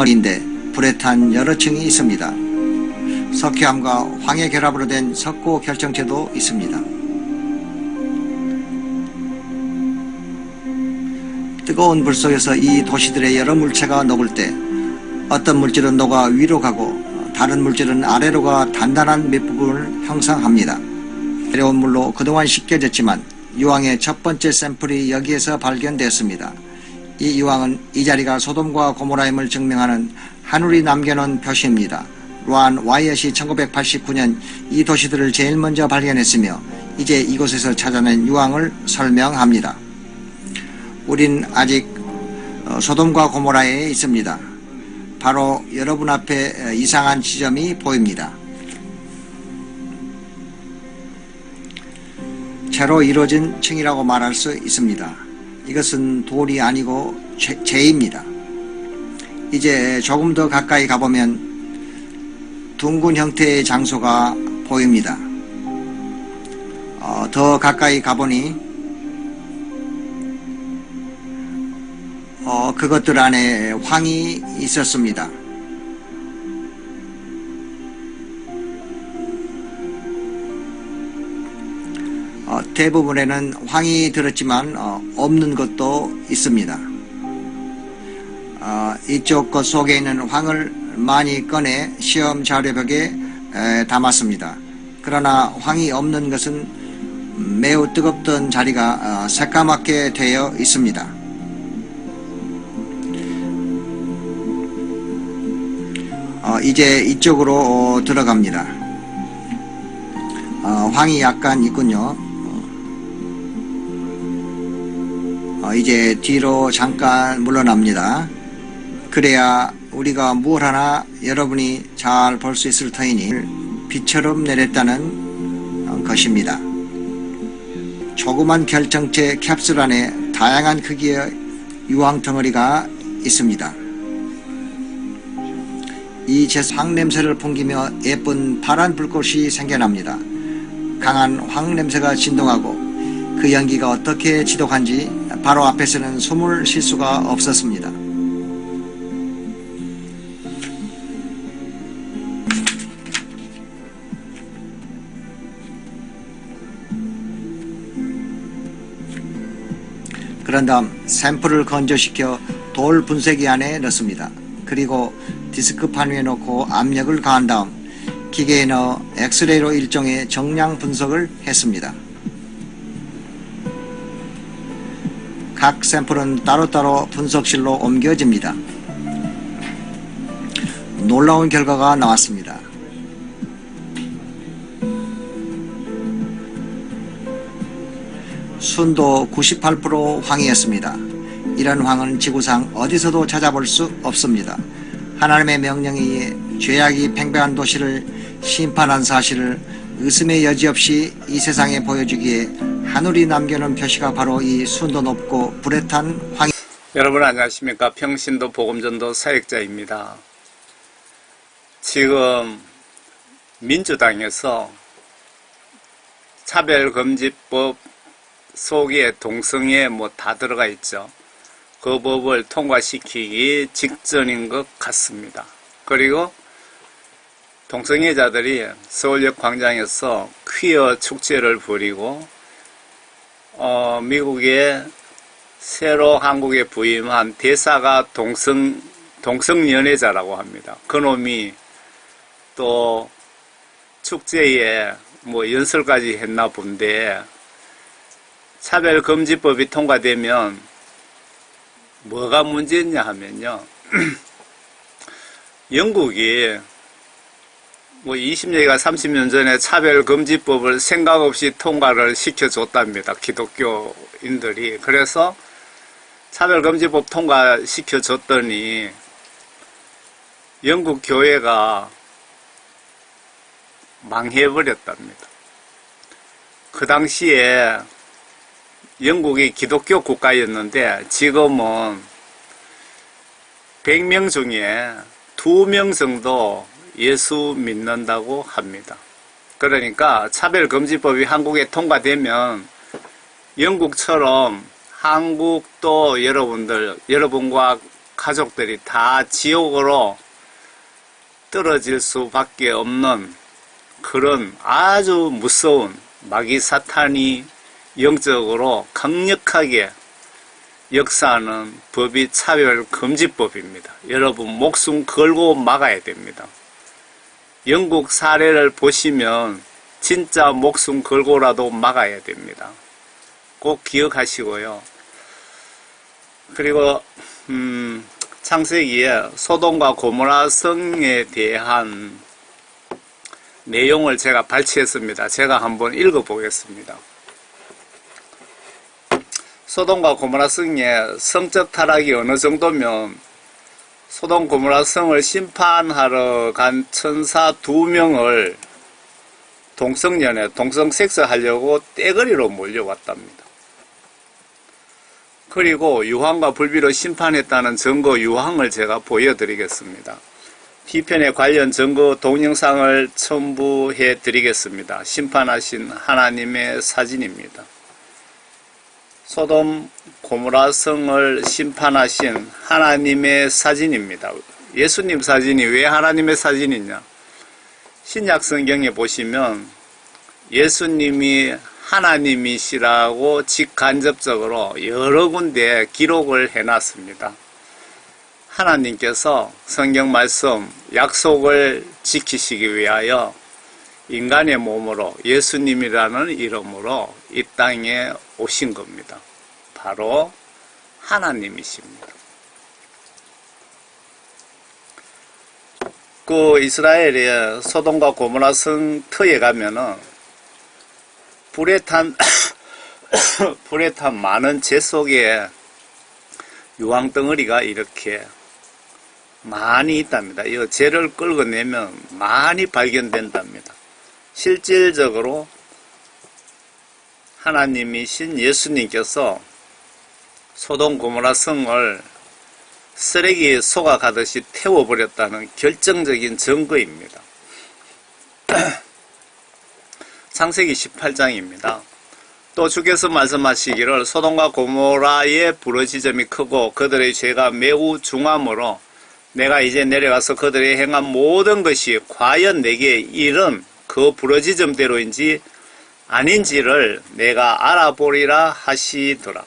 인데 불에 탄 여러 층이 있습니다. 석회암과 황해 결합으로 된 석고 결정체도 있습니다. 뜨거운 불 속에서 이 도시들의 여러 물체가 녹을 때 어떤 물질은 녹아 위로 가고 다른 물질은 아래로 가 단단한 밑부분을 형성합니다. 내려온 물로 그동안 씻겨졌지만 유황의 첫 번째 샘플이 여기에서 발견됐습니다. 이 유황은 이 자리가 소돔과 고모라임을 증명하는 하늘이 남겨놓은 표시입니다. 로안 와이엇이 1989년 이 도시들을 제일 먼저 발견했으며 이제 이곳에서 찾아낸 유황을 설명합니다. 우린 아직 소돔과 고모라에 있습니다. 바로 여러분 앞에 이상한 지점이 보입니다. 채로 이루어진 층이라고 말할 수 있습니다. 이것은 돌이 아니고 재입니다. 이제 조금 더 가까이 가보면 둥근 형태의 장소가 보입니다. 더 가까이 가보니 그것들 안에 황이 있었습니다. 대부분에는 황이 들었지만 없는 것도 있습니다. 이쪽 것 속에 있는 황을 많이 꺼내 시험 자료벽에 담았습니다. 그러나 황이 없는 것은 매우 뜨겁던 자리가 새까맣게 되어 있습니다. 이제 이쪽으로 들어갑니다. 황이 약간 있군요. 이제 뒤로 잠깐 물러납니다. 그래야 우리가 뭘 하나 여러분이 잘 볼 수 있을 터이니 비처럼 내렸다는 것입니다. 조그만 결정체 캡슐 안에 다양한 크기의 유황 덩어리가 있습니다. 이 황 냄새를 풍기며 예쁜 파란 불꽃이 생겨납니다. 강한 황 냄새가 진동하고 그 연기가 어떻게 지독한지 바로 앞에서는 숨을 쉴 수가 없었습니다. 그런 다음 샘플을 건조시켜 돌 분쇄기 안에 넣습니다. 그리고 디스크판 위에 놓고 압력을 가한 다음 기계에 넣어 엑스레이로 일종의 정량 분석을 했습니다. 각 샘플은 따로따로 분석실로 옮겨집니다. 놀라운 결과가 나왔습니다. 순도 98% 황이었습니다. 이런 황은 지구상 어디서도 찾아볼 수 없습니다. 하나님의 명령에 의해 죄악이 팽배한 도시를 심판한 사실을 의심의 여지 없이 이 세상에 보여주기에 하늘이 남겨놓은 표시가 바로 이 순도 높고 불에 탄 황. 여러분 안녕하십니까. 평신도 복음전도 사역자입니다. 지금 민주당에서 차별금지법 속에 동성애 다 들어가 있죠. 그 법을 통과시키기 직전인 것 같습니다. 그리고 동성애자들이 서울역 광장에서 퀴어 축제를 벌이고 미국에 새로 한국에 부임한 대사가 동성연애자라고 합니다. 그놈이 또 축제에 연설까지 했나 본데, 차별금지법이 통과되면 뭐가 문제냐 하면요. 영국이 20년이가 30년 전에 차별금지법을 생각 없이 통과를 시켜줬답니다. 기독교인들이. 그래서 차별금지법 통과시켜줬더니 영국 교회가 망해버렸답니다. 그 당시에 영국이 기독교 국가였는데 지금은 100명 중에 2명 정도 예수 믿는다고 합니다. 그러니까 차별금지법이 한국에 통과되면 영국처럼 한국도 여러분과 가족들이 다 지옥으로 떨어질 수밖에 없는 그런 아주 무서운 마귀 사탄이 영적으로 강력하게 역사하는 법이 차별금지법입니다. 여러분 목숨 걸고 막아야 됩니다. 영국 사례를 보시면 진짜 목숨 걸고라도 막아야 됩니다. 꼭 기억하시고요. 그리고 창세기에 소돔과 고모라 성에 대한 내용을 제가 발췌했습니다. 제가 한번 읽어보겠습니다. 소돔과 고모라 성의 성적 타락이 어느 정도면 소돔 고모라 성을 심판하러 간 천사 2명을 동성연애, 동성섹스 하려고 떼거리로 몰려왔답니다. 그리고 유황과 불비로 심판했다는 증거 유황을 제가 보여드리겠습니다. T편에 관련 증거 동영상을 첨부해 드리겠습니다. 심판하신 하나님의 사진입니다. 소돔 고모라 성을 심판하신 하나님의 사진입니다. 예수님 사진이 왜 하나님의 사진이냐? 신약 성경에 보시면 예수님이 하나님이시라고 직간접적으로 여러 군데 기록을 해놨습니다. 하나님께서 성경 말씀 약속을 지키시기 위하여 인간의 몸으로 예수님이라는 이름으로 이 땅에 오신 겁니다. 바로 하나님이십니다. 그 이스라엘의 소돔과 고모라 성 터에 가면은 불에 탄 많은 재 속에 유황덩어리가 이렇게 많이 있답니다. 이 재를 끌어내면 많이 발견된답니다. 실질적으로 하나님이신 예수님께서 소돔 고모라 성을 쓰레기에 속아가듯이 태워버렸다는 결정적인 증거입니다. 창세기 18장입니다. 또 주께서 말씀하시기를 소돔과 고모라의 부르짖음이 크고 그들의 죄가 매우 중함으로 내가 이제 내려가서 그들이 행한 모든 것이 과연 내게 이른 그 부르짖음대로인지 아닌지를 내가 알아보리라 하시더라.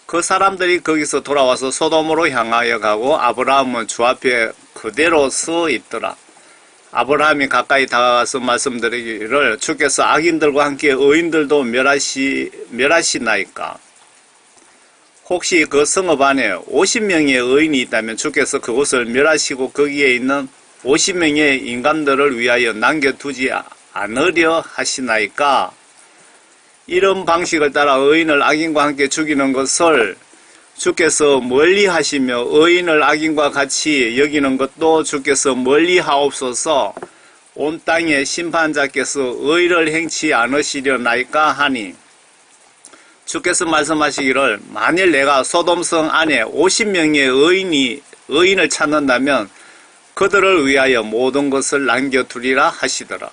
그 사람들이 거기서 돌아와서 소돔으로 향하여 가고 아브라함은 주 앞에 그대로 서 있더라. 아브라함이 가까이 다가가서 말씀드리기를 주께서 악인들과 함께 의인들도 멸하시나이까? 혹시 그 성읍 안에 50명의 의인이 있다면 주께서 그곳을 멸하시고 거기에 있는 50명의 인간들을 위하여 남겨두지 않으려 하시나이까? 이런 방식을 따라 의인을 악인과 함께 죽이는 것을 주께서 멀리 하시며 의인을 악인과 같이 여기는 것도 주께서 멀리 하옵소서. 온 땅의 심판자께서 의를 행치 않으시려나이까 하니 주께서 말씀하시기를 만일 내가 소돔성 안에 50명의 의인을 찾는다면 그들을 위하여 모든 것을 남겨두리라 하시더라.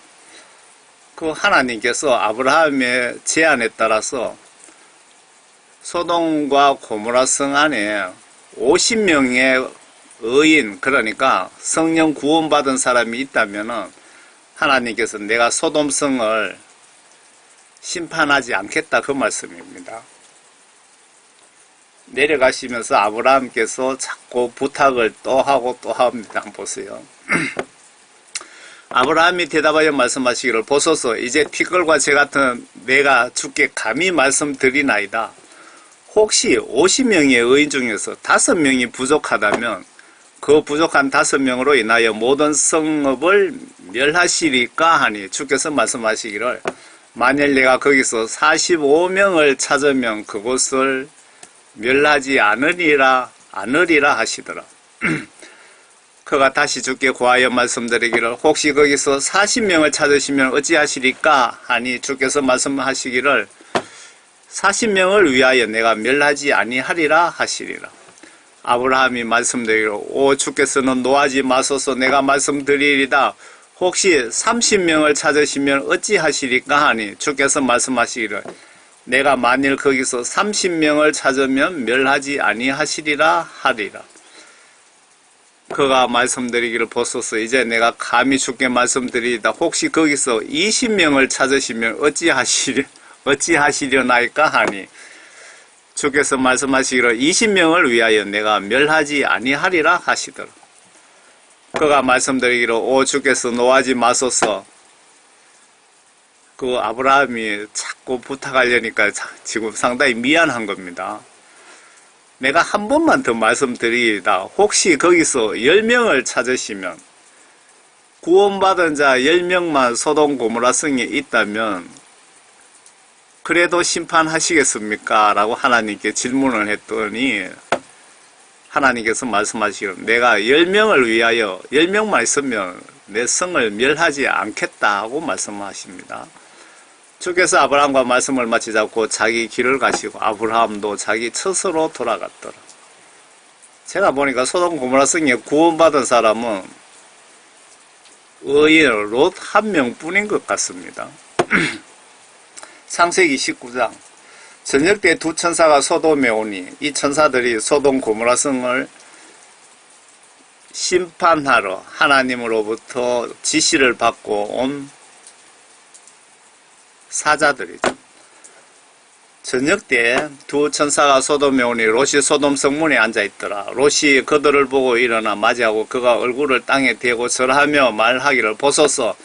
그 하나님께서 아브라함의 제안에 따라서 소돔과 고모라 성 안에 50명의 의인, 그러니까 성령 구원받은 사람이 있다면 하나님께서 내가 소돔성을 심판하지 않겠다 그 말씀입니다. 내려가시면서 아브라함께서 자꾸 부탁을 또 하고 또 합니다. 한번 보세요. 아브라함이 대답하여 말씀하시기를 보소서 이제 티끌과 재 같은 내가 주께 감히 말씀드리나이다. 혹시 50명의 의인 중에서 5명이 부족하다면 그 부족한 5명으로 인하여 모든 성읍을 멸하시리까 하니 주께서 말씀하시기를 만일 내가 거기서 45명을 찾으면 그곳을 멸하지 않으리라 하시더라. 그가 다시 주께 고하여 말씀드리기를 혹시 거기서 40명을 찾으시면 어찌하시리까 하니 주께서 말씀하시기를 40명을 위하여 내가 멸하지 아니하리라 하시리라. 아브라함이 말씀드리기를 오 주께서는 노하지 마소서 내가 말씀드리리다. 혹시 30명을 찾으시면 어찌하시리까 하니 주께서 말씀하시기를 내가 만일 거기서 30명을 찾으면 멸하지 아니하시리라 하리라. 그가 말씀드리기를 보소서 이제 내가 감히 주께 말씀드리이다. 혹시 거기서 20명을 찾으시면 어찌하시려나이까 하니 주께서 말씀하시기를 20명을 위하여 내가 멸하지 아니하리라 하시더라. 그가 말씀드리기를 오 주께서 노하지 마소서. 그 아브라함이 자꾸 부탁하려니까 지금 상당히 미안한 겁니다. 내가 한 번만 더 말씀드리이다. 혹시 거기서 10명을 찾으시면 구원받은 자 10명만 소돔 고모라 성에 있다면 그래도 심판하시겠습니까? 라고 하나님께 질문을 했더니 하나님께서 말씀하시기를 내가 10명을 위하여 10명만 있으면 내 성을 멸하지 않겠다 하고 말씀하십니다. 주께서 아브라함과 말씀을 마치자고 자기 길을 가시고 아브라함도 자기 처소로 돌아갔더라. 제가 보니까 소돔 고모라 성에 구원받은 사람은 의인 롯 한 명뿐인 것 같습니다. 창세기 19장 저녁 때 두 천사가 소돔에 오니 이 천사들이 소돔 고모라 성을 심판하러 하나님으로부터 지시를 받고 온 사자들이죠. 저녁 때 두 천사가 소돔에 오니 롯이 소돔 성문에 앉아있더라. 롯이 그들을 보고 일어나 맞이하고 그가 얼굴을 땅에 대고 절하며 말하기를 보소서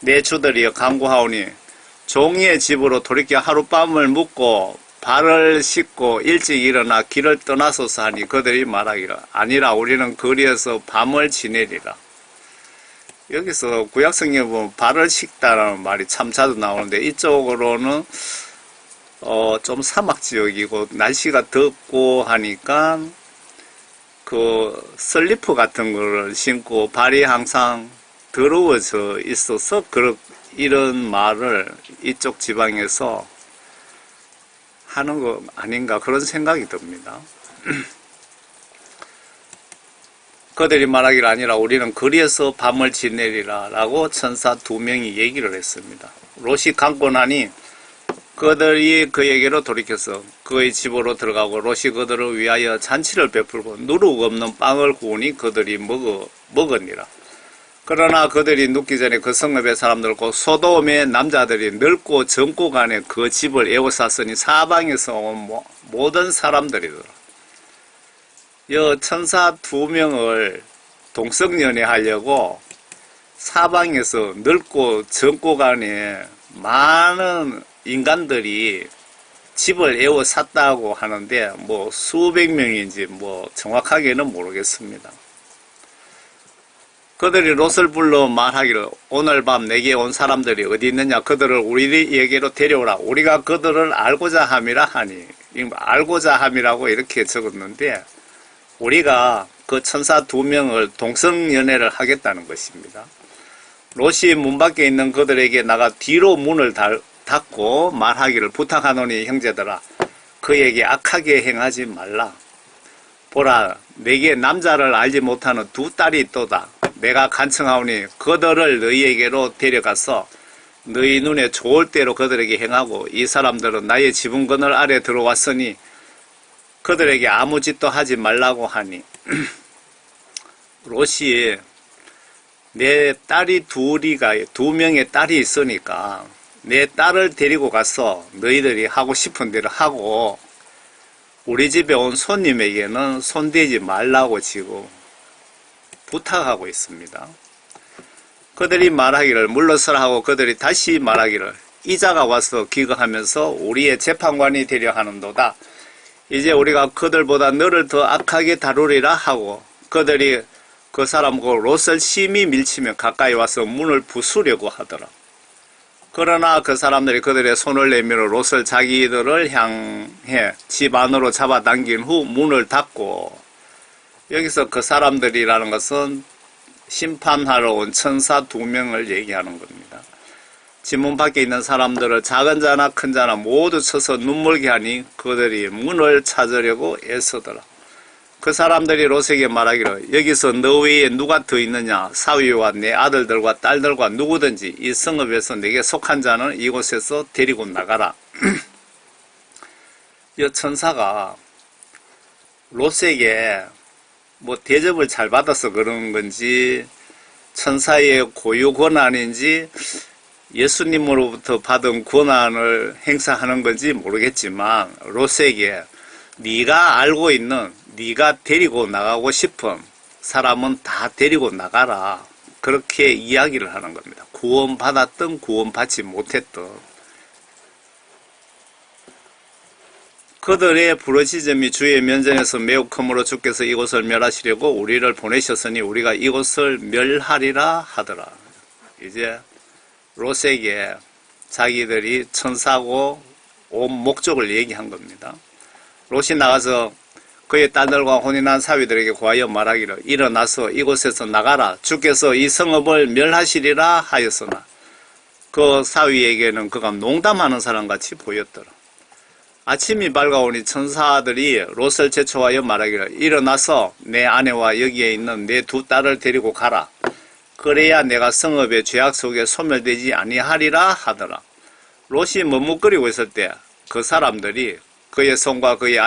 내 주들이여 간구하오니 종이의 집으로 돌이켜 하룻밤을 묵고 발을 씻고 일찍 일어나 길을 떠나소서 하니 그들이 말하기를 아니라 우리는 거리에서 밤을 지내리라. 여기서 구약성경에 보면 발을 씻다라는 말이 참 자주 나오는데 이쪽으로는 좀 사막지역이고 날씨가 덥고 하니까 그 슬리퍼 같은 거를 신고 발이 항상 더러워져 있어서 이런 말을 이쪽 지방에서 하는 거 아닌가 그런 생각이 듭니다. 그들이 말하기를 아니라 우리는 거리에서 밤을 지내리라 라고 천사 2명이 얘기를 했습니다. 롯이 감고 나니 그들이 그에게로 돌이켜서 그의 집으로 들어가고 롯이 그들을 위하여 잔치를 베풀고 누룩 없는 빵을 구우니 그들이 먹으니라. 그러나 그들이 눕기 전에 그 성읍의 사람들 곧 소돔의 남자들이 늙고 젊고 간에 그 집을 에워쌌으니 사방에서 온 모든 사람들이더라. 이 천사 2명을 동성연애하려고 사방에서 늙고 젊고 간에 많은 인간들이 집을 에워쌌다고 하는데 뭐 수백 명인지 뭐 정확하게는 모르겠습니다. 그들이 롯을 불러 말하기를 오늘 밤 내게 온 사람들이 어디 있느냐 그들을 우리에게로 데려오라 우리가 그들을 알고자 함이라 하니 알고자 함이라고 이렇게 적었는데 우리가 그 천사 2명을 동성연애를 하겠다는 것입니다. 롯이 문 밖에 있는 그들에게 나가 뒤로 문을 닫고 말하기를 부탁하노니 형제들아 그에게 악하게 행하지 말라. 보라 내게 남자를 알지 못하는 2 딸이 있도다. 내가 간청하오니 그들을 너희에게로 데려가서 너희 눈에 좋을 대로 그들에게 행하고 이 사람들은 나의 지붕 그늘 아래 들어왔으니 그들에게 아무 짓도 하지 말라고 하니 롯이 내 딸이 2명의 딸이 있으니까 내 딸을 데리고 가서 너희들이 하고 싶은 대로 하고 우리 집에 온 손님에게는 손대지 말라고 지금 부탁하고 있습니다. 그들이 말하기를 물러서라 하고 그들이 다시 말하기를 이자가 와서 기거하면서 우리의 재판관이 되려 하는도다. 이제 우리가 그들보다 너를 더 악하게 다루리라 하고 그들이 그 사람과 롯을 심히 밀치며 가까이 와서 문을 부수려고 하더라. 그러나 그 사람들이 그들의 손을 내밀어 롯을 자기들을 향해 집 안으로 잡아당긴 후 문을 닫고 여기서 그 사람들이라는 것은 심판하러 온 천사 2명을 얘기하는 겁니다. 집문 밖에 있는 사람들을 작은 자나 큰 자나 모두 쳐서 눈물게 하니 그들이 문을 찾으려고 애쓰더라. 그 사람들이 롯에게 말하기를 여기서 너 외에 누가 더 있느냐 사위와 내 아들들과 딸들과 누구든지 이 성읍에서 내게 속한 자는 이곳에서 데리고 나가라. 이 천사가 롯에게 뭐 대접을 잘 받아서 그런 건지 천사의 고유 권한인지 예수님으로부터 받은 권한을 행사하는 건지 모르겠지만 롯에게 네가 알고 있는 네가 데리고 나가고 싶은 사람은 다 데리고 나가라. 그렇게 이야기를 하는 겁니다. 구원받았든 구원받지 못했든 그들의 부르짖음이 주의 면전에서 매우 크므로 주께서 이곳을 멸하시려고 우리를 보내셨으니 우리가 이곳을 멸하리라 하더라. 이제 롯에게 자기들이 천사고 온 목적을 얘기한 겁니다. 롯이 나가서 그의 딸들과 혼인한 사위들에게 고하여 말하기를 일어나서 이곳에서 나가라. 주께서 이 성읍을 멸하시리라 하였으나 그 사위에게는 그가 농담하는 사람같이 보였더라. 아침이 밝아오니 천사들이 롯을 제초하여 말하기를 일어나서 내 아내와 여기에 있는 내 두 딸을 데리고 가라. 그래야 내가 성읍의 죄악 속에 소멸되지 아니하리라 하더라. 롯이 머뭇거리고 있을 때 그 사람들이 그의 손과 그의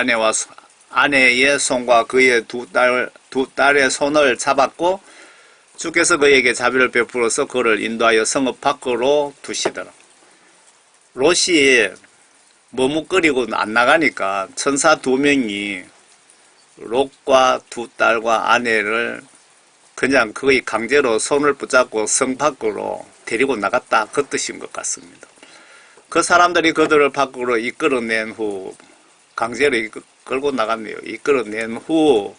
아내의 손과 그의 두 딸의 손을 잡았고 주께서 그에게 자비를 베풀어서 그를 인도하여 성읍 밖으로 두시더라. 롯이 머뭇거리고 안 나가니까 천사 2명이 롯과 두 딸과 아내를 그냥 거의 강제로 손을 붙잡고 성 밖으로 데리고 나갔다 그 뜻인 것 같습니다. 그 사람들이 그들을 밖으로 이끌어낸 후 강제로 끌고 나갔네요. 이끌어낸 후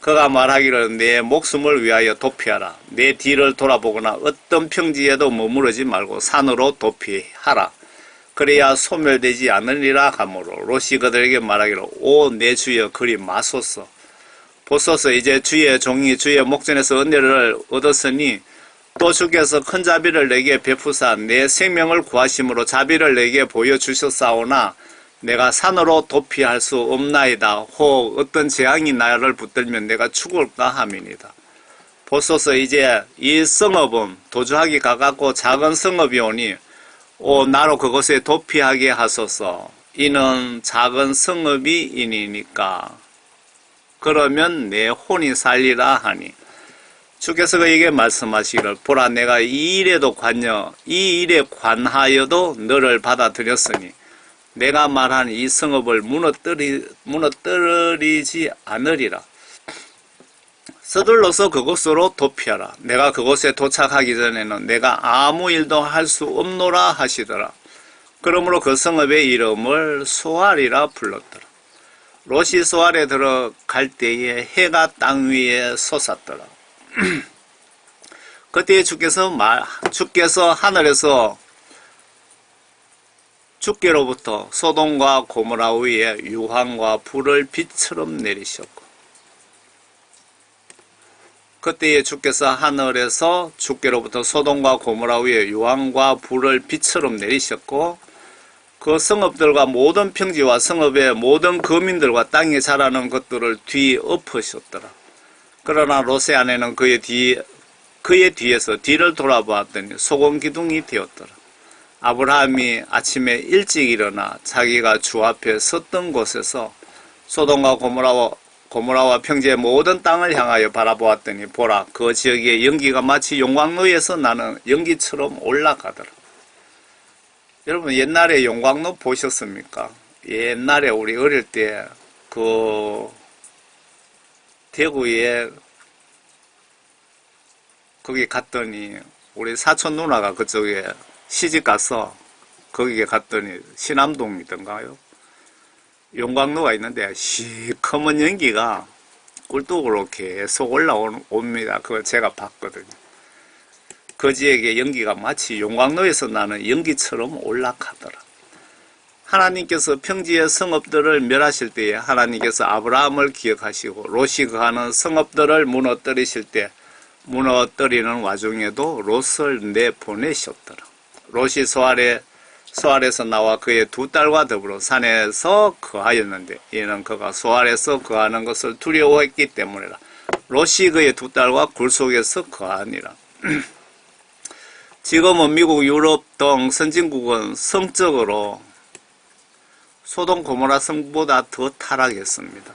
그가 말하기를 내 목숨을 위하여 도피하라. 내 뒤를 돌아보거나 어떤 평지에도 머무르지 말고 산으로 도피하라. 그래야 소멸되지 않으리라 하므로 롯이 그들에게 말하기를 오 내 주여 그리 마소서. 보소서 이제 주의 종이 주의 목전에서 은혜를 얻었으니 또 주께서 큰 자비를 내게 베푸사 내 생명을 구하심으로 자비를 내게 보여주셨사오나 내가 산으로 도피할 수 없나이다. 혹 어떤 재앙이 나를 붙들면 내가 죽을까 함이니이다. 보소서 이제 이 성읍은 도주하기 가깝고 작은 성읍이 오니 오 나로 그곳에 도피하게 하소서. 이는 작은 성읍이 이니까 그러면 내 혼이 살리라 하니 주께서 그에게 말씀하시기를 보라 내가 이 일에 관하여도 너를 받아들였으니 내가 말한 이 성읍을 무너뜨리지 않으리라. 서둘러서 그곳으로 도피하라. 내가 그곳에 도착하기 전에는 내가 아무 일도 할 수 없노라 하시더라. 그러므로 그 성읍의 이름을 소알이라 불렀더라. 롯이 소알에 들어갈 때에 해가 땅 위에 솟았더라. 그때 주께서 하늘에서 주께로부터 소돔과 고모라 위에 유황과 불을 빛처럼 내리셨고 그때에 주께서 하늘에서 주께로부터 소돔과 고모라 위에 유황과 불을 빛처럼 내리셨고 그 성읍들과 모든 평지와 성읍의 모든 거민들과 땅에 자라는 것들을 뒤엎으셨더라. 그러나 롯의 아내는 그의 뒤에서 뒤를 돌아보았더니 소금 기둥이 되었더라. 아브라함이 아침에 일찍 일어나 자기가 주 앞에 섰던 곳에서 소돔과 고모라와 평지의 모든 땅을 향하여 바라보았더니 보라 그 지역의 연기가 마치 용광로에서 나는 연기처럼 올라가더라. 여러분 옛날에 용광로 보셨습니까? 옛날에 우리 어릴 때 대구에 거기 갔더니 우리 사촌 누나가 그쪽에 시집 가서 거기에 갔더니 신암동이던가요? 용광로가 있는데 시커먼 연기가 꿀뚝으로 계속 올라옵니다. 그걸 제가 봤거든요. 그 지역의 연기가 마치 용광로에서 나는 연기처럼 올라가더라. 하나님께서 평지의 성읍들을 멸하실 때에 하나님께서 아브라함을 기억하시고 롯이 거하는 성읍들을 무너뜨리실 때 무너뜨리는 와중에도 롯을 내보내셨더라. 롯이 소알에서 나와 그의 두 딸과 더불어 산에서 거하였는데 이는 그가 소알에서 거하는 것을 두려워했기 때문이라. 롯이 그의 두 딸과 굴 속에서 거하니라. 지금은 미국, 유럽 등 선진국은 성적으로 소돔 고모라 성보다 더 타락했습니다.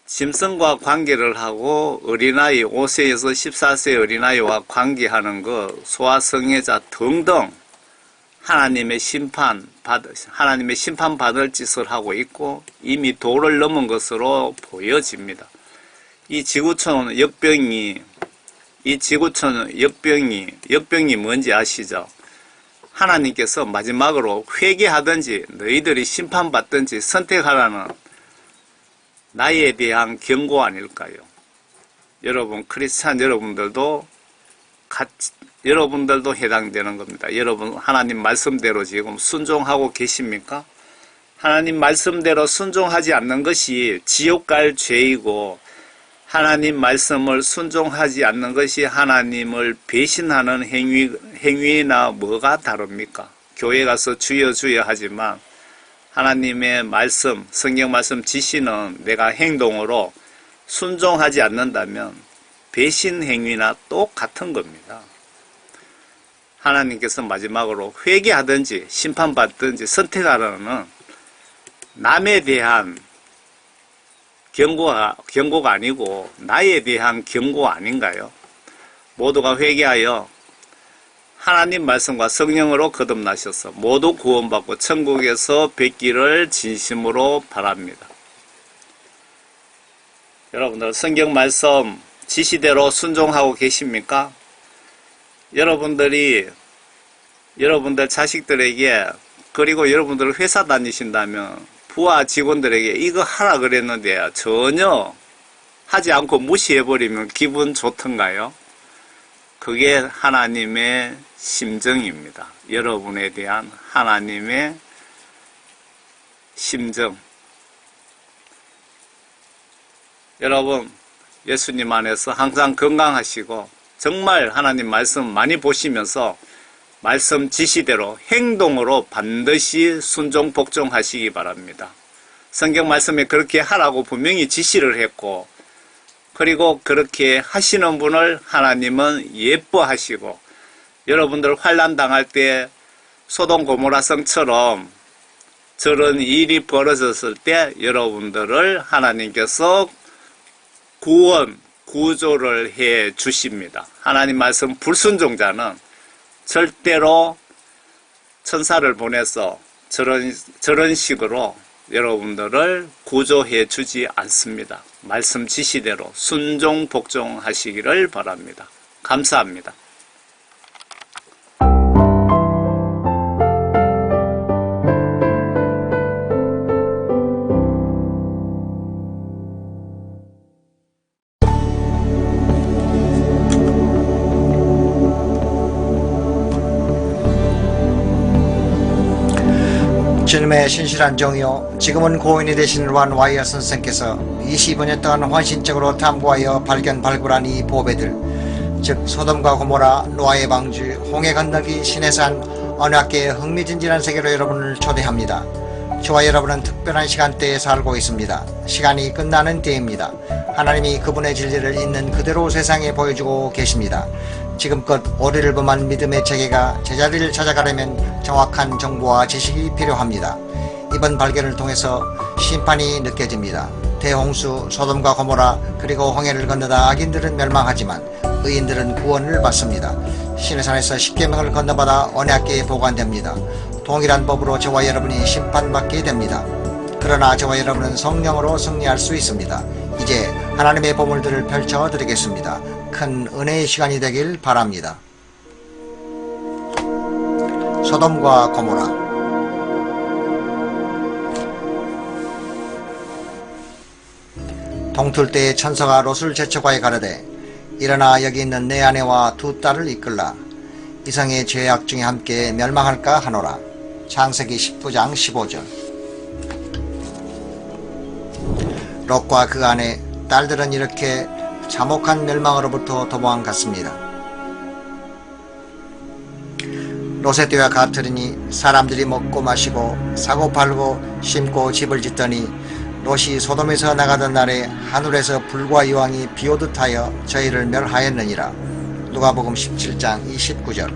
짐승과 관계를 하고 어린아이 5세에서 14세 어린아이와 관계하는 것, 소아 성애자 등등 하나님의 심판받을 짓을 하고 있고 이미 도를 넘은 것으로 보여집니다. 이 지구촌 역병이 뭔지 아시죠? 하나님께서 마지막으로 회개하든지 너희들이 심판받든지 선택하라는 나에 대한 경고 아닐까요? 여러분 크리스찬 여러분들도 해당되는 겁니다. 여러분 하나님 말씀대로 지금 순종하고 계십니까? 하나님 말씀대로 순종하지 않는 것이 지옥 갈 죄이고 하나님 말씀을 순종하지 않는 것이 하나님을 배신하는 행위나 뭐가 다릅니까? 교회 가서 주여 주여 하지만 하나님의 말씀, 성경 말씀 지시는 내가 행동으로 순종하지 않는다면 배신 행위나 똑같은 겁니다. 하나님께서 마지막으로 회개하든지 심판받든지 선택하라는 남에 대한 경고가 아니고 나에 대한 경고 아닌가요? 모두가 회개하여 하나님 말씀과 성령으로 거듭나셔서 모두 구원받고 천국에서 뵙기를 진심으로 바랍니다. 여러분들 성경 말씀 지시대로 순종하고 계십니까? 여러분들 자식들에게 그리고 여러분들 회사 다니신다면 부하 직원들에게 이거 하라 그랬는데 전혀 하지 않고 무시해버리면 기분 좋던가요? 그게 하나님의 심정입니다. 여러분에 대한 하나님의 심정. 여러분 예수님 안에서 항상 건강하시고 정말 하나님 말씀 많이 보시면서 말씀 지시대로 행동으로 반드시 순종 복종하시기 바랍니다. 성경 말씀에 그렇게 하라고 분명히 지시를 했고 그리고 그렇게 하시는 분을 하나님은 예뻐하시고 여러분들 환난 당할 때 소돔 고모라 성처럼 저런 일이 벌어졌을 때 여러분들을 하나님께서 구조를 해 주십니다. 하나님 말씀 불순종자는 절대로 천사를 보내서 저런 식으로 여러분들을 구조해 주지 않습니다. 말씀 지시대로 순종 복종하시기를 바랍니다. 감사합니다. 주님의 신실한 종이요 지금은 고인이 되신 란 와이어 선생께서 25년 동안 헌신적으로 탐구하여 발굴한 이 보배들 즉 소돔과 고모라, 노아의 방주, 홍해 건너기, 시내산 언약계의 흥미진진한 세계로 여러분을 초대합니다. 저와 여러분은 특별한 시간대에 살고 있습니다. 시간이 끝나는 때입니다. 하나님이 그분의 진리를 있는 그대로 세상에 보여주고 계십니다. 지금껏 오리를 범한 믿음의 체계가 제자리를 찾아가려면 정확한 정보와 지식이 필요합니다. 이번 발견을 통해서 심판이 느껴집니다. 대홍수, 소돔과 고모라 그리고 홍해를 건너다 악인들은 멸망하지만 의인들은 구원을 받습니다. 시내산에서 십계명을 건너받아 언약궤에 보관됩니다. 동일한 법으로 저와 여러분이 심판받게 됩니다. 그러나 저와 여러분은 성령으로 승리할 수 있습니다. 이제 하나님의 보물들을 펼쳐드리겠습니다. 큰 은혜의 시간이 되길 바랍니다. 소돔과 고모라. 동틀 때에 천사가 롯을 제쳐과에 가르되 일어나 여기 있는 내 아내와 두 딸을 이끌라. 이성의 죄악 중에 함께 멸망할까 하노라. 창세기 19장 15절. 롯과 그 아내 딸들은 이렇게 참혹한 멸망으로부터 도망갔습니다. 롯의 때와 같으리니 사람들이 먹고 마시고 사고 팔고 심고 집을 짓더니 롯이 소돔에서 나가던 날에 하늘에서 불과 이왕이 비오듯 하여 저희를 멸하였느니라. 누가복음 17장 29절.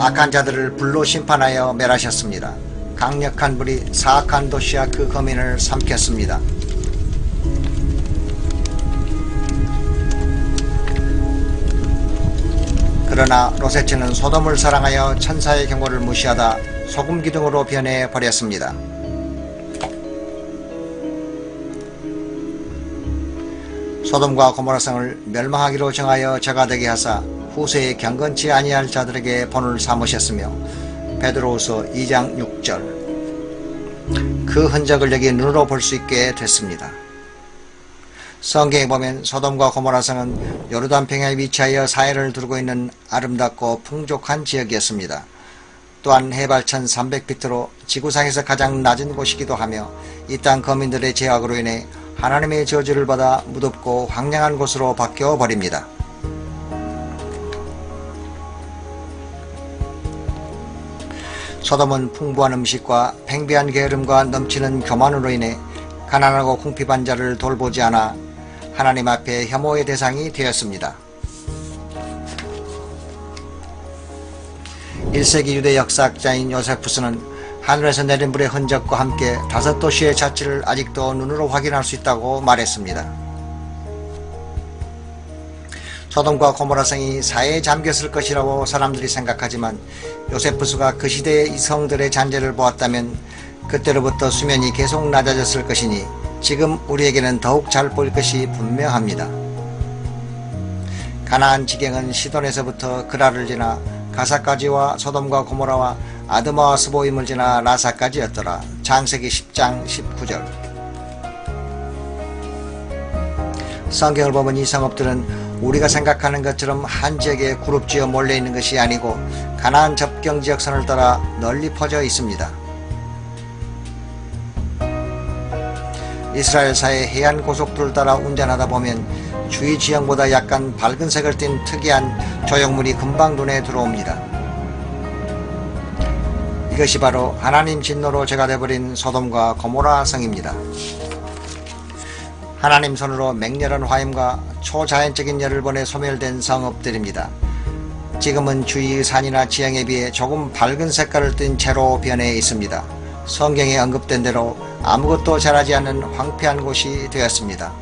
악한 자들을 불로 심판하여 멸하셨습니다. 강력한 불이 사악한 도시와 그 거민을 삼켰습니다. 그러나 롯의 소돔을 사랑하여 천사의 경고를 무시하다 소금 기둥으로 변해 버렸습니다. 소돔과 고모라 성을 멸망하기로 정하여 저가 되게 하사 후세에 경건치 아니할 자들에게 본을 삼으셨으며 베드로후서 2장 6절 그 흔적을 여기 눈으로 볼 수 있게 됐습니다. 성경에 보면 소돔과 고모라 성은 요르단평야에 위치하여 사해를 두르고 있는 아름답고 풍족한 지역이었습니다. 또한 해발 1300피트로 지구상에서 가장 낮은 곳이기도 하며 이 땅 거민들의 제약으로 인해 하나님의 저주를 받아 무덥고 황량한 곳으로 바뀌어 버립니다. 소돔은 풍부한 음식과 팽배한 게으름과 넘치는 교만으로 인해 가난하고 궁핍한 자를 돌보지 않아 하나님 앞에 혐오의 대상이 되었습니다. 1세기 유대 역사학자인 요세푸스는 하늘에서 내린 불의 흔적과 함께 5도시의 자취를 아직도 눈으로 확인할 수 있다고 말했습니다. 소돔과 고모라 성이 사해에 잠겼을 것이라고 사람들이 생각하지만 요세푸스가 그 시대의 이성들의 잔재를 보았다면 그때로부터 수면이 계속 낮아졌을 것이니 지금 우리에게는 더욱 잘 보일 것이 분명합니다. 가나안 지경은 시돈에서부터 그라를 지나 가사까지와 소돔과 고모라와 아드마와 스보임을 지나 라사까지였더라. 창세기 10장 19절. 성경을 보면 이 성읍들은 우리가 생각하는 것처럼 한 지역에 그룹지어 몰려있는 것이 아니고 가나안 접경 지역선을 따라 널리 퍼져 있습니다. 이스라엘사의 해안 고속도로를 따라 운전하다 보면 주위 지형보다 약간 밝은 색을 띤 특이한 조형물이 금방 눈에 들어옵니다. 이것이 바로 하나님 진노로 죄가 되어버린 소돔과 고모라 성입니다. 하나님 손으로 맹렬한 화염과 초자연적인 열을 보내 소멸된 성읍들입니다. 지금은 주위의 산이나 지형에 비해 조금 밝은 색깔을 띤 채로 변해 있습니다. 성경에 언급된 대로 아무것도 자라지 않는 황폐한 곳이 되었습니다.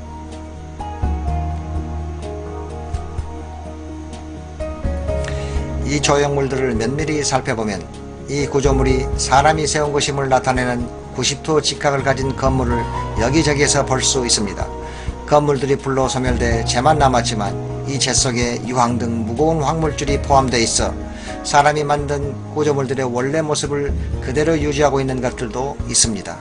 이 조형물들을 면밀히 살펴보면 이 구조물이 사람이 세운 것임을 나타내는 90도 직각을 가진 건물을 여기저기에서 볼 수 있습니다. 건물들이 불로 소멸돼 재만 남았지만 이 재 속에 유황 등 무거운 황물줄이 포함되어 있어 사람이 만든 구조물들의 원래 모습을 그대로 유지하고 있는 것들도 있습니다.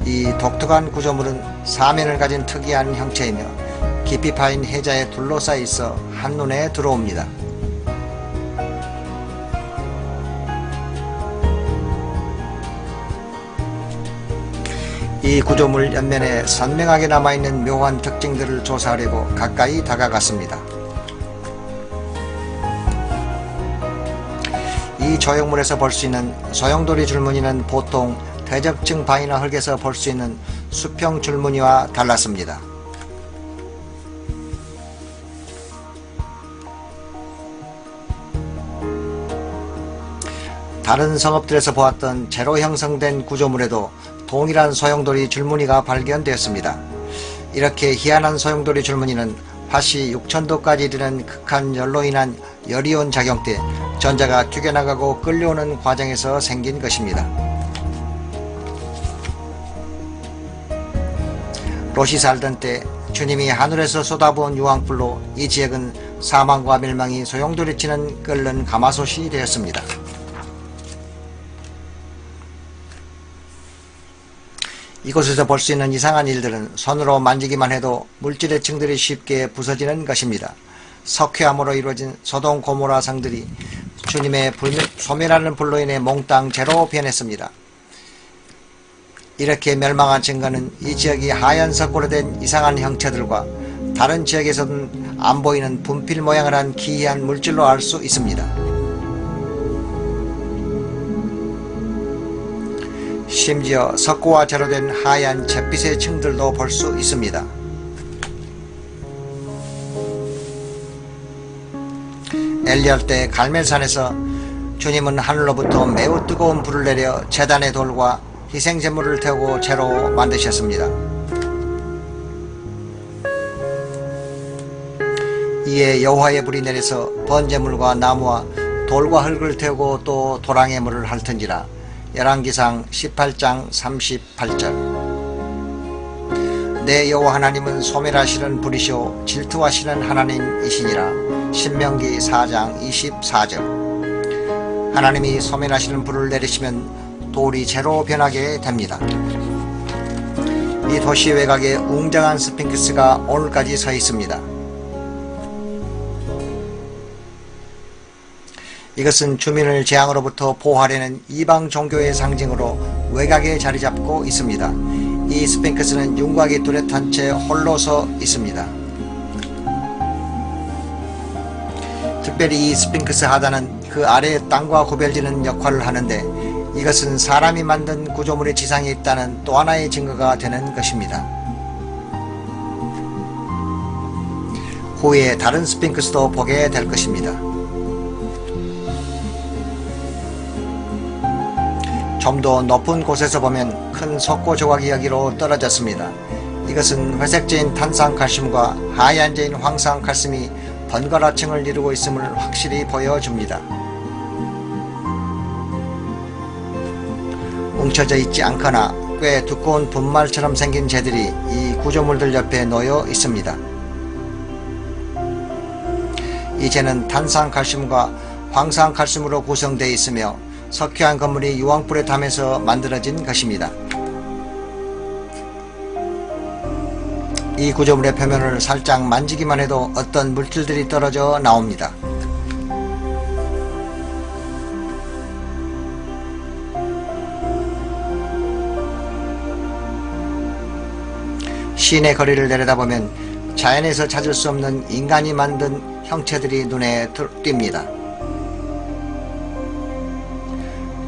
이 독특한 구조물은 사면을 가진 특이한 형체이며 깊이 파인 해자에 둘러싸여 있어 한눈에 들어옵니다. 이 구조물 옆면에 선명하게 남아있는 묘한 특징들을 조사하려고 가까이 다가갔습니다. 이 조형물에서 볼 수 있는 소용돌이 줄무늬는 보통 대적층 바위나 흙에서 볼 수 있는 수평 줄무늬와 달랐습니다. 다른 성읍들에서 보았던 재로 형성된 구조물에도 동일한 소용돌이 줄무늬가 발견되었습니다. 이렇게 희한한 소용돌이 줄무늬는 화씨 6000도까지 이르는 극한 열로 인한 열이온 작용 때 전자가 튀겨나가고 끌려오는 과정에서 생긴 것입니다. 롯이 살던 때 주님이 하늘에서 쏟아부은 유황불로 이 지역은 사망과 멸망이 소용돌이치는 끓는 가마솥이 되었습니다. 이곳에서 볼 수 있는 이상한 일들은 손으로 만지기만 해도 물질의 층들이 쉽게 부서지는 것입니다. 석회암으로 이루어진 소돔 고모라 성들이 주님의 소멸하는 불로 인해 몽땅 재로 변했습니다. 이렇게 멸망한 증거는 이 지역이 하얀 석고로 된 이상한 형체들과 다른 지역에서는 안 보이는 분필 모양을 한 기이한 물질로 알 수 있습니다. 심지어 석고와 재로 된 하얀 잿빛의 층들도 볼 수 있습니다. 엘리야 때 갈멜산에서 주님은 하늘로부터 매우 뜨거운 불을 내려 제단의 돌과 희생제물을 태우고 재로 만드셨습니다. 이에 여호와의 불이 내려서 번제물과 나무와 돌과 흙을 태우고 또 도랑의 물을 핥은지라. 열왕기상 18장 38절. 내 여호와 하나님은 소멸하시는 불이시오 질투하시는 하나님이시니라. 신명기 4장 24절. 하나님이 소멸하시는 불을 내리시면 돌이 재로 변하게 됩니다. 이 도시 외곽에 웅장한 스핑크스가 오늘까지 서 있습니다. 이것은 주민을 재앙으로부터 보호하려는 이방 종교의 상징으로 외곽에 자리 잡고 있습니다. 이 스핑크스는 윤곽이 뚜렷한 채 홀로 서 있습니다. 특별히 이 스핑크스 하단은 그 아래의 땅과 구별지는 역할을 하는데 이것은 사람이 만든 구조물의 지상에 있다는 또 하나의 증거가 되는 것입니다. 후에 다른 스핑크스도 보게 될 것입니다. 좀 더 높은 곳에서 보면 큰 석고 조각이 여기로 떨어졌습니다. 이것은 회색제인 탄산칼슘과 하얀제인 황산칼슘이 번갈아층을 이루고 있음을 확실히 보여줍니다. 뭉쳐져 있지 않거나 꽤 두꺼운 분말처럼 생긴 재들이 이 구조물들 옆에 놓여 있습니다. 이 재는 탄산칼슘과 황산칼슘으로 구성되어 있으며 석회암 건물이 유황불에 타면서 만들어진 것입니다. 이 구조물의 표면을 살짝 만지기만 해도 어떤 물질들이 떨어져 나옵니다. 시내 거리를 내려다보면 자연에서 찾을 수 없는 인간이 만든 형체들이 눈에 띕니다.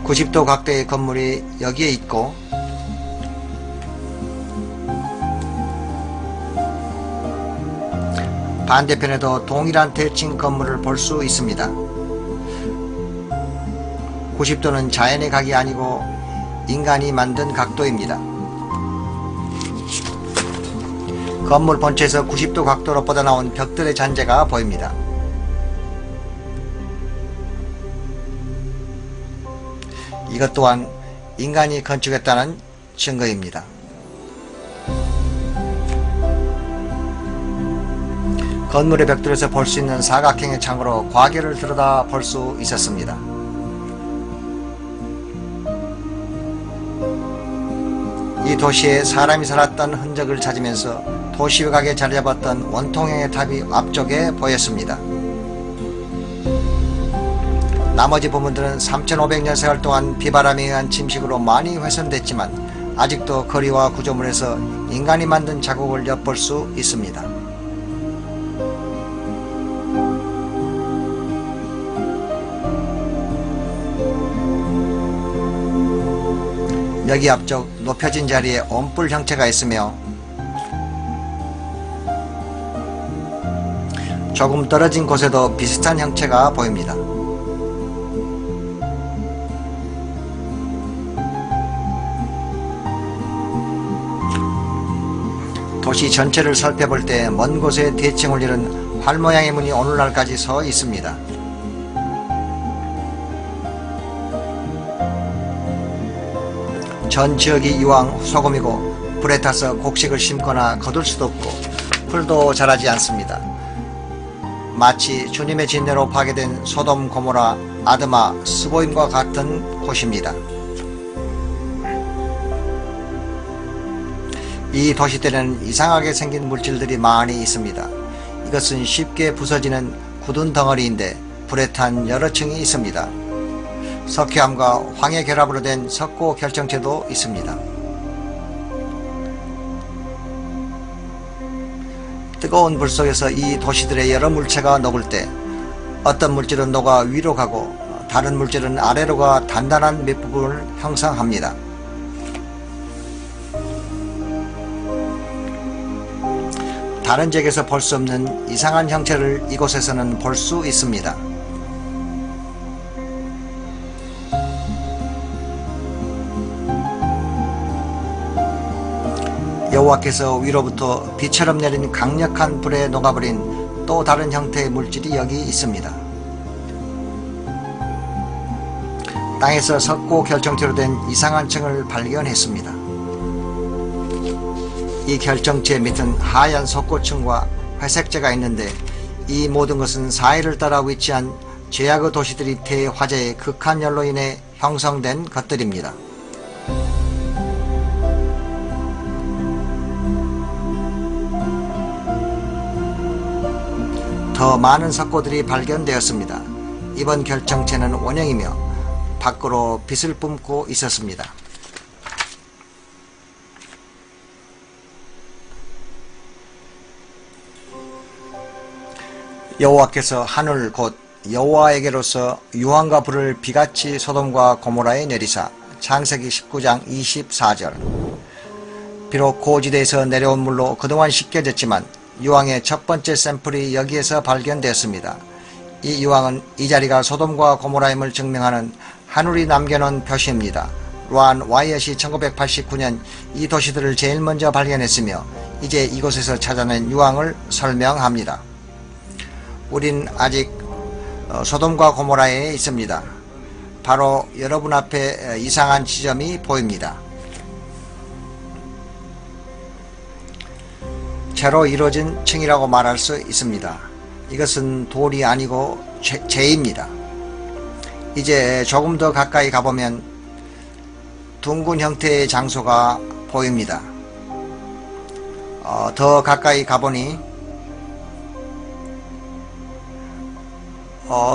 90도 각도의 건물이 여기에 있고 반대편에도 동일한 대칭 건물을 볼 수 있습니다. 90도는 자연의 각이 아니고 인간이 만든 각도입니다. 건물 본체에서 90도 각도로 뻗어나온 벽들의 잔재가 보입니다. 이것 또한 인간이 건축했다는 증거입니다. 건물의 벽돌에서 볼 수 있는 사각형의 창으로 과거를 들여다 볼 수 있었습니다. 이 도시에 사람이 살았던 흔적을 찾으면서 도시 외곽에 자리 잡았던 원통형의 탑이 앞쪽에 보였습니다. 나머지 부분들은 3500년 세월 동안 비바람에 의한 침식으로 많이 훼손됐지만 아직도 거리와 구조물에서 인간이 만든 자국을 엿볼 수 있습니다. 여기 앞쪽 높여진 자리에 온불 형체가 있으며 조금 떨어진 곳에도 비슷한 형체가 보입니다. 도시 전체를 살펴볼 때 먼 곳에 대칭을 이룬 활 모양의 문이 오늘날까지 서 있습니다. 전 지역이 이왕 소금이고 불에 타서 곡식을 심거나 거둘 수도 없고 풀도 자라지 않습니다. 마치 주님의 진례로 파괴된 소돔, 고모라, 아드마, 스보임과 같은 곳입니다. 이 도시들에는 이상하게 생긴 물질들이 많이 있습니다. 이것은 쉽게 부서지는 굳은 덩어리인데 불에 탄 여러 층이 있습니다. 석회암과 황해 결합으로 된 석고 결정체도 있습니다. 뜨거운 불 속에서 이 도시들의 여러 물체가 녹을 때 어떤 물질은 녹아 위로 가고 다른 물질은 아래로 가 단단한 밑부분을 형성합니다. 다른 지역에서 볼 수 없는 이상한 형체를 이곳에서는 볼 수 있습니다. 여호와께서 위로부터 비처럼 내린 강력한 불에 녹아버린 또 다른 형태의 물질이 여기 있습니다. 땅에서 석고 결정체로 된 이상한 층을 발견했습니다. 이 결정체 밑은 하얀 석고층과 회색재가 있는데 이 모든 것은 사해를 따라 위치한 죄악의 도시들이 대화재의 극한 열로 인해 형성된 것들입니다. 더 많은 석고들이 발견되었습니다. 이번 결정체는 원형이며 밖으로 빛을 뿜고 있었습니다. 여호와께서 하늘 곧 여호와에게로서 유황과 불을 비같이 소돔과 고모라에 내리사. 창세기 19장 24절. 비록 고지대에서 내려온 물로 그동안 씻겨졌지만 유황의 첫 번째 샘플이 여기에서 발견되었습니다. 이 유황은 이 자리가 소돔과 고모라임을 증명하는 하늘이 남겨놓은 표시입니다. 론 와이엇이 1989년 이 도시들을 제일 먼저 발견했으며 이제 이곳에서 찾아낸 유황을 설명합니다. 우린 아직 소돔과 고모라에 있습니다. 바로 여러분 앞에 이상한 지점이 보입니다. 재로 이루어진 층이라고 말할 수 있습니다. 이것은 돌이 아니고 재입니다. 이제 조금 더 가까이 가보면 둥근 형태의 장소가 보입니다. 더 가까이 가보니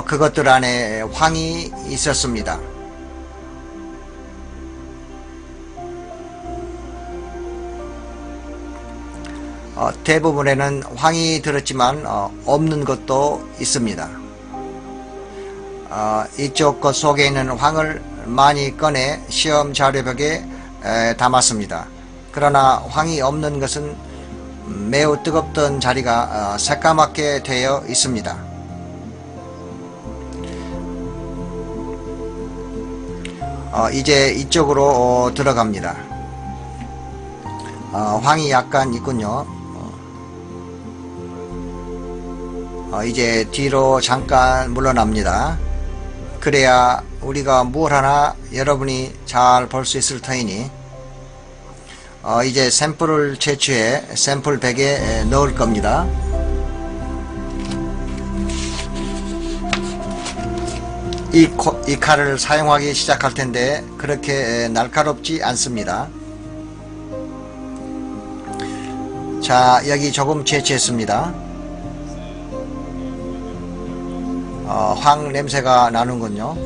그것들 안에 황이 있었습니다. 대부분에는 황이 들었지만 없는 것도 있습니다. 이쪽 것 속에 있는 황을 많이 꺼내 시험 자료벽에 담았습니다. 그러나 황이 없는 것은 매우 뜨겁던 자리가 새까맣게 되어 있습니다. 이제 이쪽으로 들어갑니다. 황이 약간 있군요. 이제 뒤로 잠깐 물러납니다. 그래야 우리가 뭘 하나 여러분이 잘 볼 수 있을 터이니 이제 샘플을 채취해 샘플 백에 넣을 겁니다. 이 칼을 사용하기 시작할 텐데 그렇게 날카롭지 않습니다. 자, 여기 조금 채취했습니다. 황 냄새가 나는군요.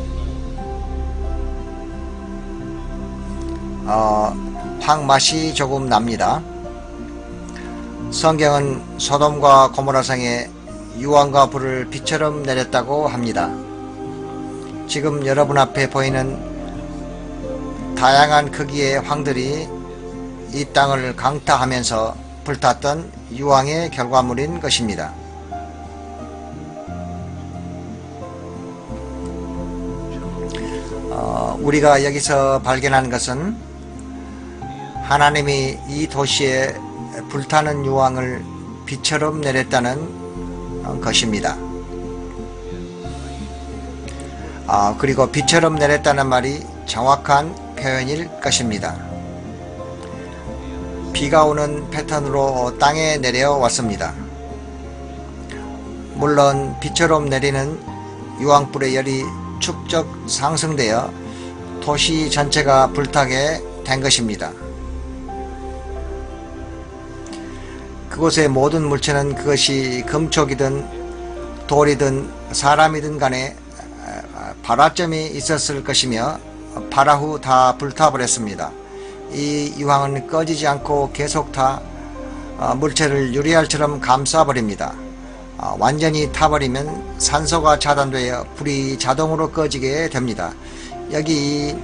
황 맛이 조금 납니다. 성경은 소돔과 고모라성에 유황과 불을 비처럼 내렸다고 합니다. 지금 여러분 앞에 보이는 다양한 크기의 황들이 이 땅을 강타하면서 불탔던 유황의 결과물인 것입니다. 우리가 여기서 발견한 것은 하나님이 이 도시에 불타는 유황을 비처럼 내렸다는 것입니다. 그리고 비처럼 내렸다는 말이 정확한 표현일 것입니다. 비가 오는 패턴으로 땅에 내려왔습니다. 물론 비처럼 내리는 유황불의 열이 축적 상승되어 도시 전체가 불타게 된 것입니다. 그곳의 모든 물체는 그것이 금촉이든 돌이든 사람이든 간에 발화점이 있었을 것이며 발화 후 다 불타버렸습니다. 이 유황은 꺼지지 않고 계속 물체를 유리알처럼 감싸버립니다. 완전히 타버리면 산소가 차단되어 불이 자동으로 꺼지게 됩니다. 여기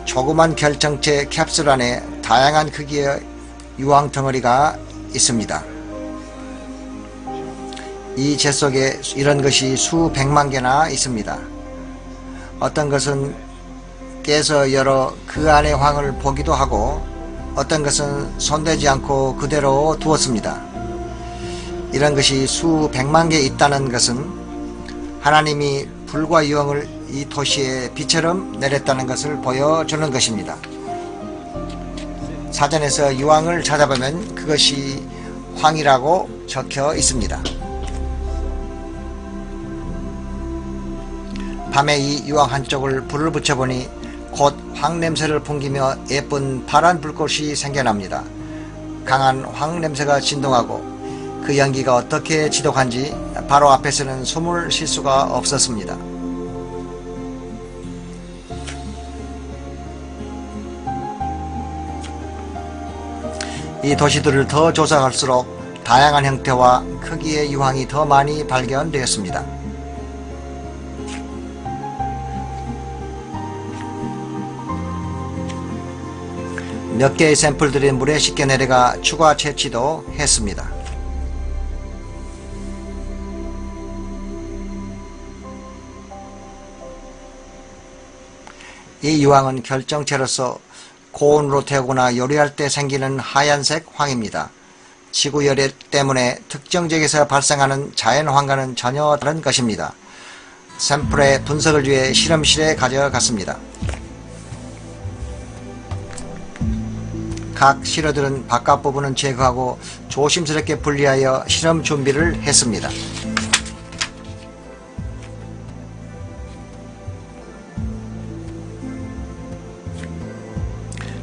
조그만 결정체 캡슐 안에 다양한 크기의 유황 덩어리가 있습니다. 이 재 속에 이런 것이 수백만 개나 있습니다. 어떤 것은 깨서 열어 그 안의 황을 보기도 하고 어떤 것은 손대지 않고 그대로 두었습니다. 이런 것이 수백만 개 있다는 것은 하나님이 불과 유황을 이 도시에 비처럼 내렸다는 것을 보여주는 것입니다. 사전에서 유황을 찾아보면 그것이 황이라고 적혀 있습니다. 밤에 이 유황 한쪽을 불을 붙여보니 곧 황 냄새를 풍기며 예쁜 파란 불꽃이 생겨납니다. 강한 황 냄새가 진동하고 그 연기가 어떻게 지독한지 바로 앞에서는 숨을 쉴 수가 없었습니다. 이 도시들을 더 조사할수록 다양한 형태와 크기의 유황이 더 많이 발견되었습니다. 몇 개의 샘플들이 물에 씻겨 내려가 추가 채취도 했습니다. 이 유황은 결정체로서 고온으로 태우거나 요리할 때 생기는 하얀색 황입니다. 지구 열애 때문에 특정 지역에서 발생하는 자연황과는 전혀 다른 것입니다. 샘플의 분석을 위해 실험실에 가져갔습니다. 각 실어들은 바깥 부분은 제거하고 조심스럽게 분리하여 실험 준비를 했습니다.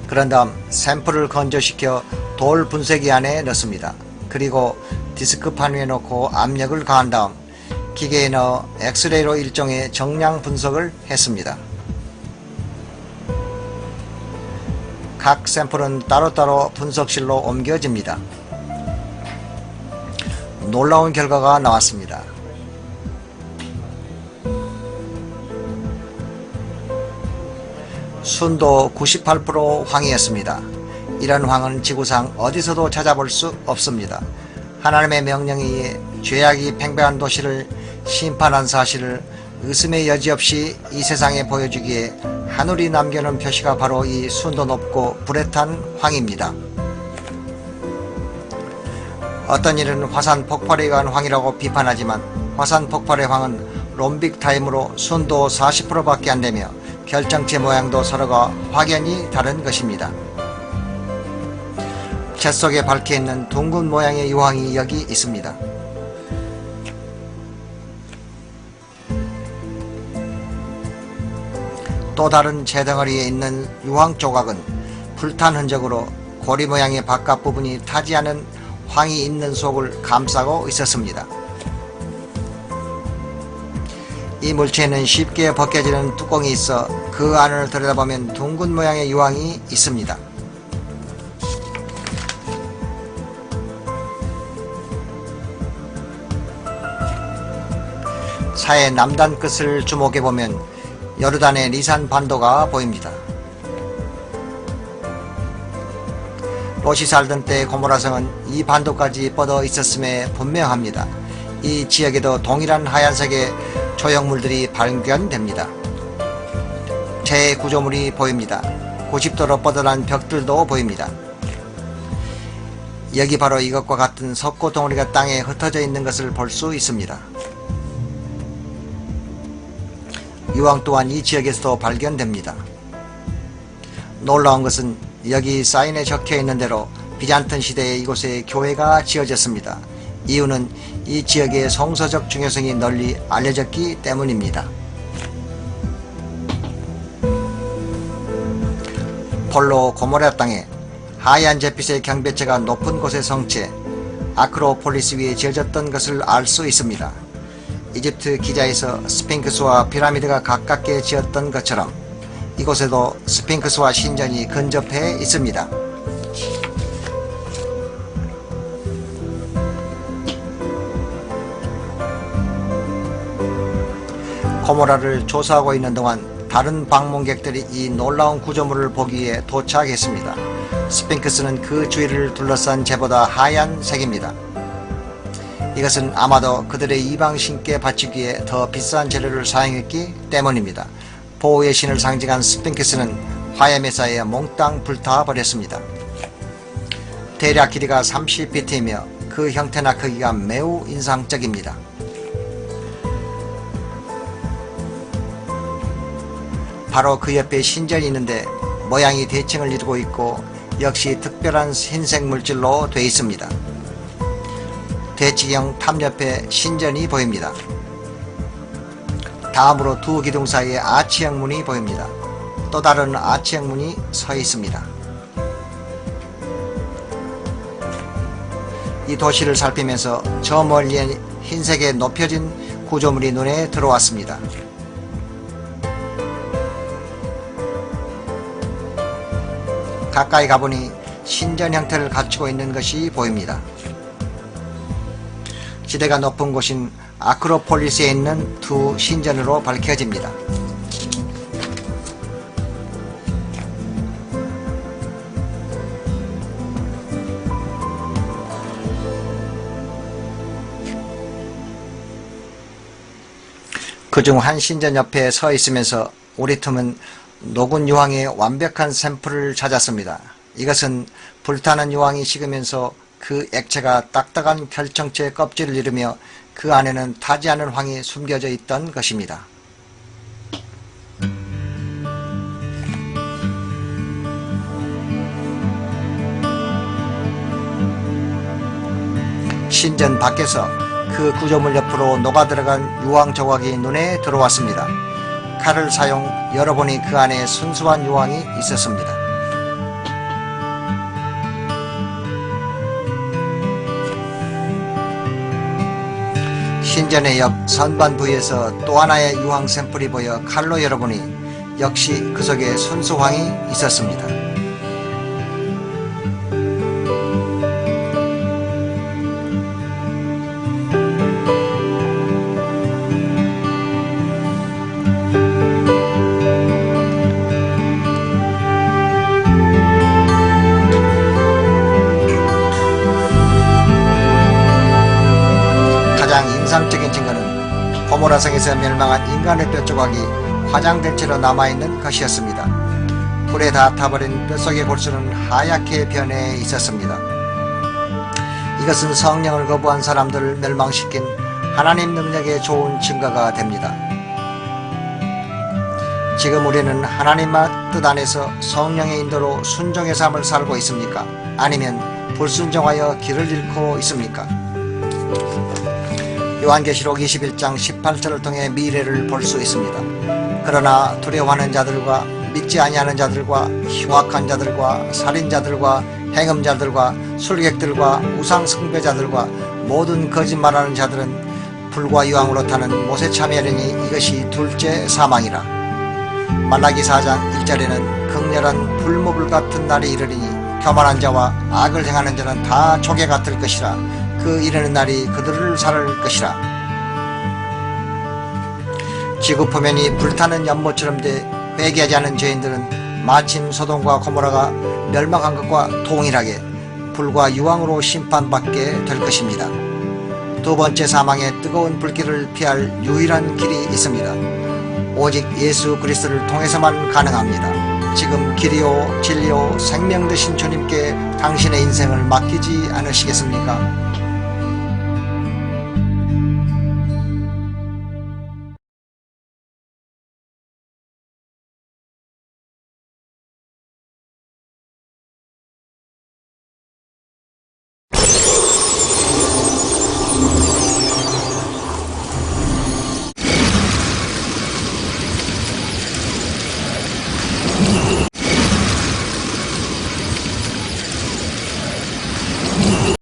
그런 다음 샘플을 건조시켜 돌 분쇄기 안에 넣습니다. 그리고 디스크판 위에 놓고 압력을 가한 다음 기계에 넣어 엑스레이로 일종의 정량 분석을 했습니다. 각 샘플은 따로따로 분석실로 옮겨집니다. 놀라운 결과가 나왔습니다. 순도 98% 황이었습니다. 이런 황은 지구상 어디서도 찾아볼 수 없습니다. 하나님의 명령에 의해 죄악이 팽배한 도시를 심판한 사실을 의심의 여지 없이 이 세상에 보여주기에 하늘이 남겨놓은 표시가 바로 이 순도 높고 불에 탄 황입니다. 어떤 이는 화산 폭발에 의한 황이라고 비판하지만 화산 폭발의 황은 롬빅 타임으로 순도 40%밖에 안되며 결정체 모양도 서로가 확연히 다른 것입니다. 재 속에 밝혀있는 둥근 모양의 유황이 여기 있습니다. 또 다른 재덩어리에 있는 유황 조각은 불탄 흔적으로 고리 모양의 바깥 부분이 타지 않은 황이 있는 속을 감싸고 있었습니다. 이 물체에는 쉽게 벗겨지는 뚜껑이 있어 그 안을 들여다보면 둥근 모양의 유황이 있습니다. 사의 남단 끝을 주목해보면 요르단의 리산 반도가 보입니다. 롯이 살던 때 고모라성은 이 반도까지 뻗어 있었음에 분명합니다. 이 지역에도 동일한 하얀색의 조형물들이 발견됩니다. 재구조물이 보입니다. 90도로 뻗어난 벽들도 보입니다. 여기 바로 이것과 같은 석고 덩어리가 땅에 흩어져 있는 것을 볼 수 있습니다. 유황 또한 이 지역에서도 발견됩니다. 놀라운 것은 여기 사인에 적혀 있는 대로 비잔틴 시대에 이곳에 교회가 지어졌습니다. 이유는 이 지역의 성서적 중요성이 널리 알려졌기 때문입니다. 폴로 고모라 땅에 하얀 잿빛의 경배체가 높은 곳의 성체 아크로폴리스 위에 지어졌던 것을 알 수 있습니다. 이집트 기자에서 스핑크스와 피라미드가 가깝게 지었던 것처럼 이곳에도 스핑크스와 신전이 근접해 있습니다. 고모라를 조사하고 있는 동안 다른 방문객들이 이 놀라운 구조물을 보기 위해 도착했습니다. 스핑크스는 그 주위를 둘러싼 재보다 하얀 색입니다. 이것은 아마도 그들의 이방신께 바치기에 더 비싼 재료를 사용했기 때문입니다. 보호의 신을 상징한 스핑크스는 화염에 쌓여 몽땅 불타버렸습니다. 대략 길이가 30피트이며 그 형태나 크기가 매우 인상적입니다. 바로 그 옆에 신전이 있는데 모양이 대칭을 이루고 있고 역시 특별한 흰색 물질로 되어 있습니다. 대치형 탑 옆에 신전이 보입니다. 다음으로 두 기둥 사이에 아치형 문이 보입니다. 또 다른 아치형 문이 서 있습니다. 이 도시를 살피면서 저 멀리에 흰색의 높여진 구조물이 눈에 들어왔습니다. 가까이 가보니 신전 형태를 갖추고 있는 것이 보입니다. 지대가 높은 곳인 아크로폴리스에 있는 두 신전으로 밝혀집니다. 그중 한 신전 옆에 서 있으면서 우리 틈은 녹은 유황의 완벽한 샘플을 찾았습니다. 이것은 불타는 유황이 식으면서 그 액체가 딱딱한 결정체 껍질을 이루며 그 안에는 타지 않은 황이 숨겨져 있던 것입니다. 신전 밖에서 그 구조물 옆으로 녹아들어간 유황 조각이 눈에 들어왔습니다. 칼을 사용 열어보니 그 안에 순수한 유황이 있었습니다. 신전의 옆 선반 부위에서 또 하나의 유황 샘플이 보여 칼로 열어보니 역시 그 속에 순수황이 있었습니다. 인상적인 증거는 고모라성에서 멸망한 인간의 뼈조각이 화장된 채로 남아있는 것이었습니다. 불에 다 타버린 뼛속의 골수는 하얗게 변해 있었습니다. 이것은 성령을 거부한 사람들을 멸망시킨 하나님 능력의 좋은 증거가 됩니다. 지금 우리는 하나님의 뜻 안에서 성령의 인도로 순종의 삶을 살고 있습니까? 아니면 불순종하여 길을 잃고 있습니까? 요한계시록 21장 18절을 통해 미래를 볼 수 있습니다. 그러나 두려워하는 자들과 믿지 아니하는 자들과 흉악한 자들과 살인자들과 행음자들과 술객들과 우상숭배자들과 모든 거짓말하는 자들은 불과 유황으로 타는 못에 참여하려니 이것이 둘째 사망이라. 말라기 4장 1절에는 극렬한 불모불 같은 날이 이르리니 교만한 자와 악을 행하는 자는 다 조개 같을 것이라. 그 이르는 날이 그들을 살을 것이라. 지구 표면이 불타는 연못처럼 돼 회개하지 않은 죄인들은 마침 소돔과 고모라가 멸망한 것과 동일하게 불과 유황으로 심판받게 될 것입니다. 두 번째 사망의 뜨거운 불길을 피할 유일한 길이 있습니다. 오직 예수 그리스도를 통해서만 가능합니다. 지금 길이요 진리요 생명 되신 주님께 당신의 인생을 맡기지 않으시겠습니까?